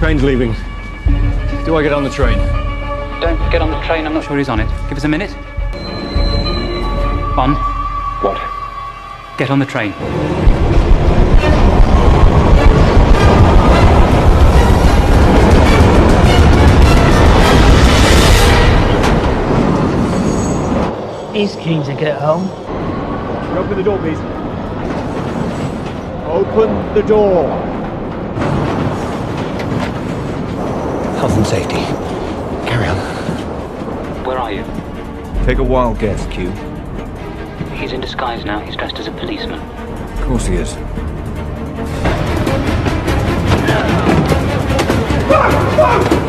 train's leaving. Do I get on the train? Don't get on the train, I'm not sure he's on it. Give us a minute. On. What? Get on the train. He's keen to get home. Open the door, please. Open the door. Health and safety. Carry on. Where are you? Take a wild guess, Q. He's in disguise now. He's dressed as a policeman. Of course he is. Whoa!